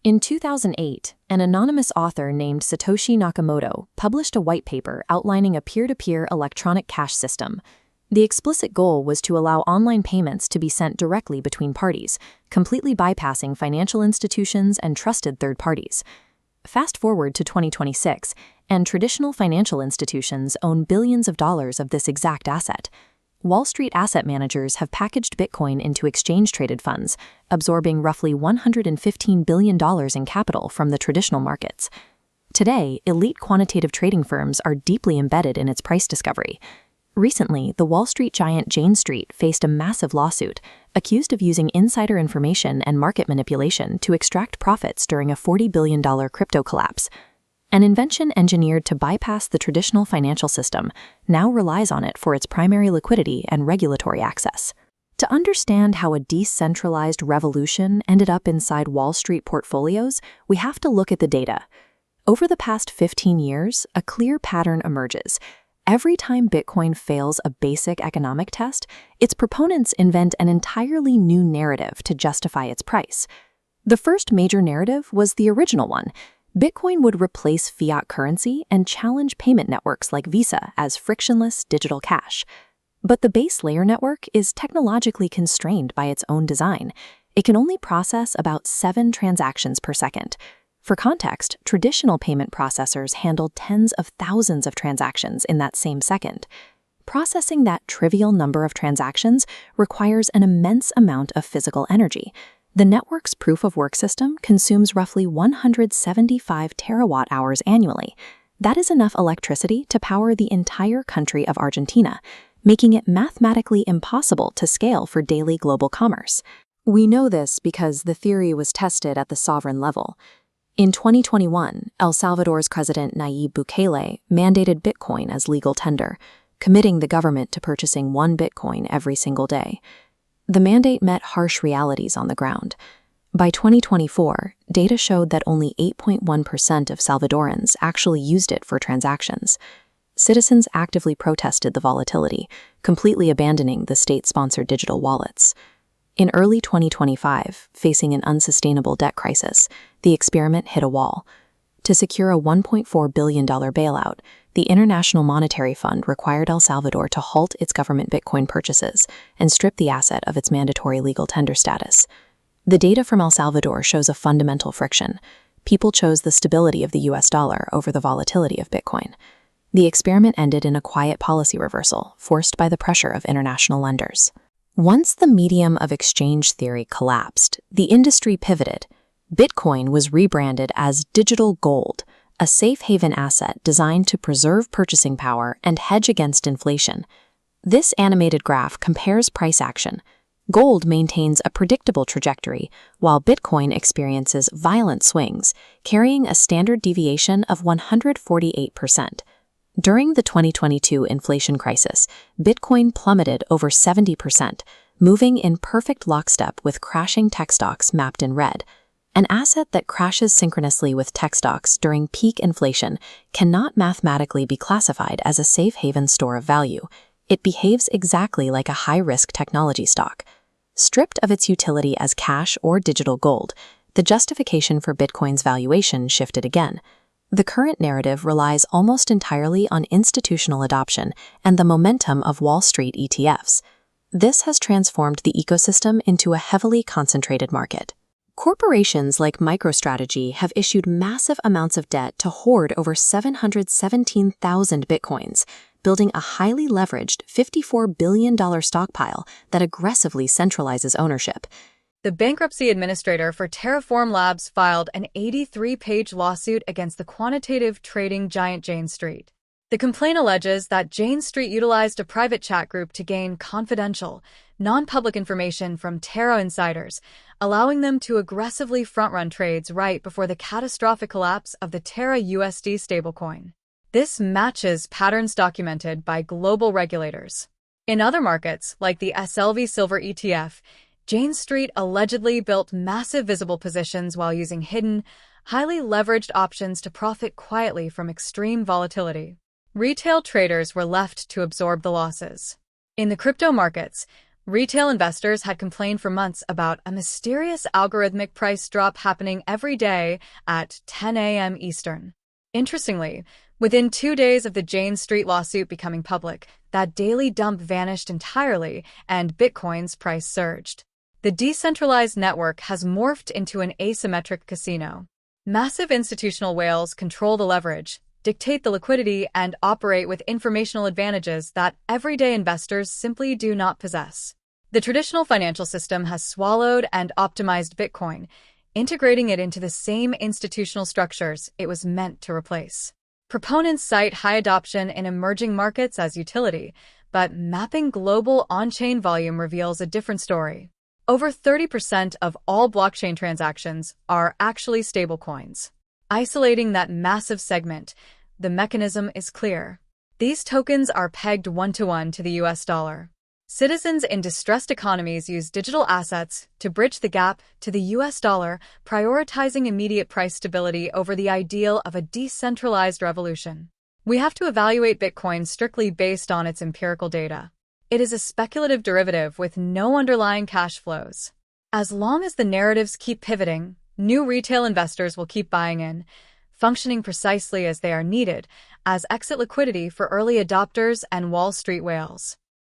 In 2008, an anonymous author named Satoshi Nakamoto published a white paper outlining a peer-to-peer electronic cash system. The explicit goal was to allow online payments to be sent directly between parties, completely bypassing financial institutions and trusted third parties. Fast forward to 2026, and traditional financial institutions own billions of dollars of this exact asset. Wall Street asset managers have packaged Bitcoin into exchange-traded funds, absorbing roughly $115 billion in capital from the traditional markets. Today, elite quantitative trading firms are deeply embedded in its price discovery. Recently, the Wall Street giant Jane Street faced a massive lawsuit, accused of using insider information and market manipulation to extract profits during a $40 billion crypto collapse. An invention engineered to bypass the traditional financial system now relies on it for its primary liquidity and regulatory access. To understand how a decentralized revolution ended up inside Wall Street portfolios, we have to look at the data. Over the past 15 years, a clear pattern emerges. Every time Bitcoin fails a basic economic test, its proponents invent an entirely new narrative to justify its price. The first major narrative was the original one. Bitcoin would replace fiat currency and challenge payment networks like Visa as frictionless digital cash. But the base layer network is technologically constrained by its own design. It can only process about 7 transactions per second. For context, traditional payment processors handle tens of thousands of transactions in that same second. Processing that trivial number of transactions requires an immense amount of physical energy. The network's proof-of-work system consumes roughly 175 terawatt-hours annually. That is enough electricity to power the entire country of Argentina, making it mathematically impossible to scale for daily global commerce. We know this because the theory was tested at the sovereign level. In 2021, El Salvador's President Nayib Bukele mandated Bitcoin as legal tender, committing the government to purchasing 1 Bitcoin every single day. The mandate met harsh realities on the ground. By 2024, data showed that only 8.1% of Salvadorans actually used it for transactions. Citizens actively protested the volatility, completely abandoning the state-sponsored digital wallets. In early 2025, facing an unsustainable debt crisis, the experiment hit a wall. To secure a $1.4 billion bailout, the International Monetary Fund required El Salvador to halt its government Bitcoin purchases and strip the asset of its mandatory legal tender status. The data from El Salvador shows a fundamental friction. People chose the stability of the US dollar over the volatility of Bitcoin. The experiment ended in a quiet policy reversal, forced by the pressure of international lenders. Once the medium of exchange theory collapsed, the industry pivoted. Bitcoin was rebranded as digital gold, a safe haven asset designed to preserve purchasing power and hedge against inflation. This animated graph compares price action. Gold maintains a predictable trajectory, while Bitcoin experiences violent swings, carrying a standard deviation of 148%. During the 2022 inflation crisis, Bitcoin plummeted over 70%, moving in perfect lockstep with crashing tech stocks mapped in red. An asset that crashes synchronously with tech stocks during peak inflation cannot mathematically be classified as a safe haven store of value. It behaves exactly like a high-risk technology stock. Stripped of its utility as cash or digital gold, the justification for Bitcoin's valuation shifted again. The current narrative relies almost entirely on institutional adoption and the momentum of Wall Street ETFs. This has transformed the ecosystem into a heavily concentrated market. Corporations like MicroStrategy have issued massive amounts of debt to hoard over 717,000 Bitcoins, building a highly leveraged $54 billion stockpile that aggressively centralizes ownership. The bankruptcy administrator for Terraform Labs filed an 83-page lawsuit against the quantitative trading giant Jane Street. The complaint alleges that Jane Street utilized a private chat group to gain confidential, non-public information from Terra insiders, allowing them to aggressively front-run trades right before the catastrophic collapse of the Terra USD stablecoin. This matches patterns documented by global regulators. In other markets, like the SLV Silver ETF, Jane Street allegedly built massive visible positions while using hidden, highly leveraged options to profit quietly from extreme volatility. Retail traders were left to absorb the losses. In the crypto markets, Retail investors had complained for months about a mysterious algorithmic price drop happening every day at 10 a.m. Eastern. Interestingly, within 2 days of the Jane Street lawsuit becoming public, that daily dump vanished entirely and Bitcoin's price surged. The decentralized network has morphed into an asymmetric casino. Massive institutional whales control the leverage, dictate the liquidity, and operate with informational advantages that everyday investors simply do not possess. The traditional financial system has swallowed and optimized Bitcoin, integrating it into the same institutional structures it was meant to replace. Proponents cite high adoption in emerging markets as utility, but mapping global on-chain volume reveals a different story. Over 30% of all blockchain transactions are actually stablecoins. Isolating that massive segment, the mechanism is clear. These tokens are pegged one-to-one to the US dollar. Citizens in distressed economies use digital assets to bridge the gap to the US dollar, prioritizing immediate price stability over the ideal of a decentralized revolution. We have to evaluate Bitcoin strictly based on its empirical data. It is a speculative derivative with no underlying cash flows. As long as the narratives keep pivoting, new retail investors will keep buying in, functioning precisely as they are needed, as exit liquidity for early adopters and Wall Street whales.